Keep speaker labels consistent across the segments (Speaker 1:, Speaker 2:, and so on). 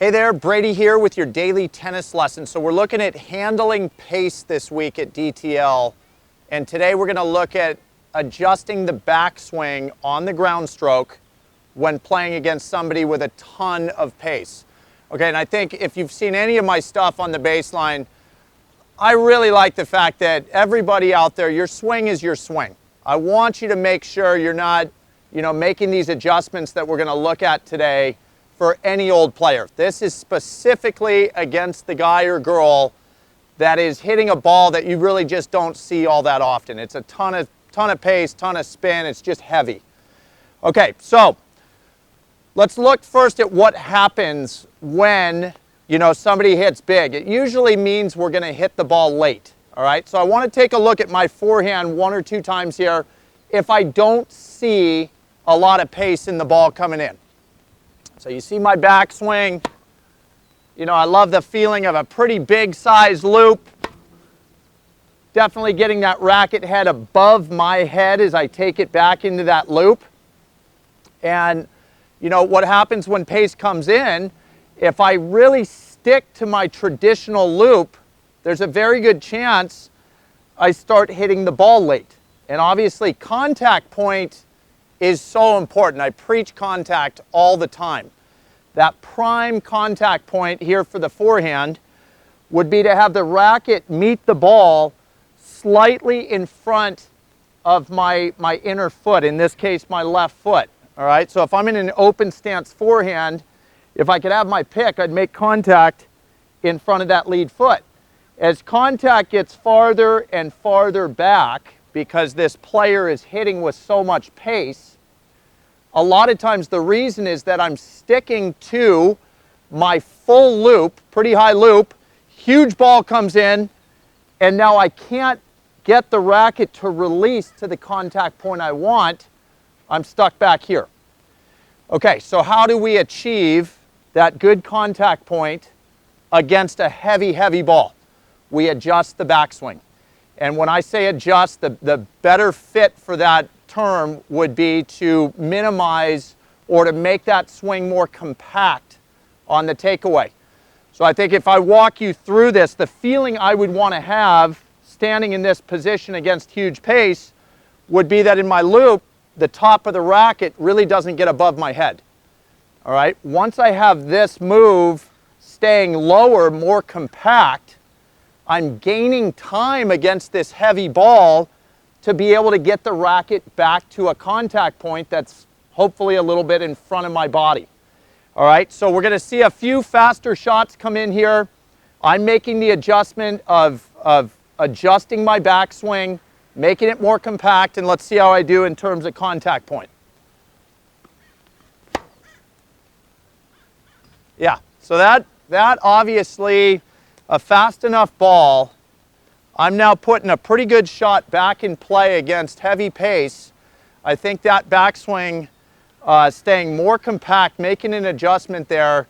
Speaker 1: Hey there, Brady here with your daily tennis lesson. So we're looking at handling pace this week at DTL. And today we're going to look at adjusting the backswing on the ground stroke when playing against somebody with a ton of pace. Okay, and I think if you've seen any of my stuff on the baseline, I really like the fact that everybody out there, your swing is your swing. I want you to make sure you're not, making these adjustments that we're going to look at today for any old player. This is specifically against the guy or girl that is hitting a ball that you really just don't see all that often. It's a ton of pace, ton of spin. It's just heavy. Okay, so let's look first at what happens when somebody hits big. It usually means we're going to hit the ball late. All right, so I want to take a look at my forehand one or two times here if I don't see a lot of pace in the ball coming in. So you see my backswing. I love the feeling of a pretty big size loop. Definitely getting that racket head above my head as I take it back into that loop. And what happens when pace comes in, if I really stick to my traditional loop, there's a very good chance I start hitting the ball late. And obviously contact point is so important. I preach contact all the time. That prime contact point here for the forehand would be to have the racket meet the ball slightly in front of my inner foot, in this case my left foot. All right, so if I'm in an open stance forehand, if I could have my pick, I'd make contact in front of that lead foot. As contact gets farther and farther back, because this player is hitting with so much pace, a lot of times the reason is that I'm sticking to my full loop, pretty high loop, huge ball comes in, and now I can't get the racket to release to the contact point I want. I'm stuck back here. Okay, so how do we achieve that good contact point against a heavy, heavy ball? We adjust the backswing. And when I say adjust, the better fit for that term would be to minimize or to make that swing more compact on the takeaway. So I think if I walk you through this, the feeling I would want to have standing in this position against huge pace would be that in my loop, the top of the racket really doesn't get above my head. All right, once I have this move staying lower, more compact, I'm gaining time against this heavy ball to be able to get the racket back to a contact point that's hopefully a little bit in front of my body. All right, so we're going to see a few faster shots come in here. I'm making the adjustment of adjusting my backswing, making it more compact, and let's see how I do in terms of contact point. Yeah, so that obviously, a fast enough ball, I'm now putting a pretty good shot back in play against heavy pace. I think that backswing staying more compact, making an adjustment there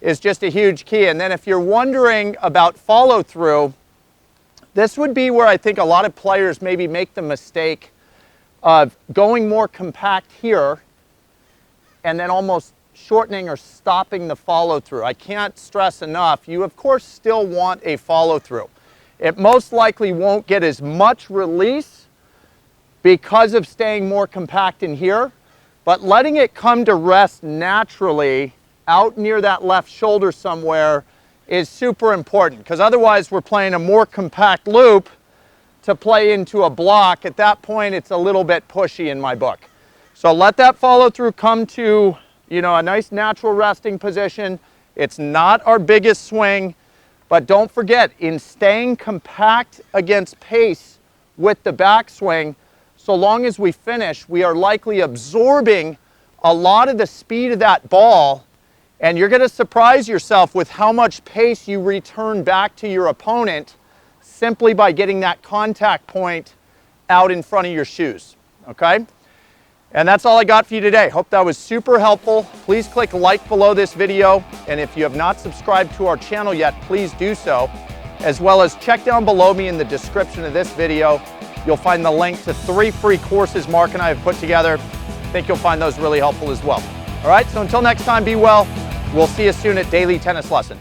Speaker 1: is just a huge key. And then if you're wondering about follow through, this would be where I think a lot of players maybe make the mistake of going more compact here and then almost shortening or stopping the follow through. I can't stress enough, you of course still want a follow through. It most likely won't get as much release because of staying more compact in here, but letting it come to rest naturally out near that left shoulder somewhere is super important, because otherwise we're playing a more compact loop to play into a block. At that point it's a little bit pushy in my book. So let that follow through come to a nice natural resting position. It's not our biggest swing, but don't forget, in staying compact against pace with the backswing, so long as we finish, we are likely absorbing a lot of the speed of that ball, and you're going to surprise yourself with how much pace you return back to your opponent simply by getting that contact point out in front of your shoes. Okay? And that's all I got for you today. Hope that was super helpful. Please click like below this video. And if you have not subscribed to our channel yet, please do so. As well as check down below me in the description of this video. You'll find the link to 3 free courses Mark and I have put together. I think you'll find those really helpful as well. All right, so until next time, be well, We'll see you soon at Daily Tennis Lesson.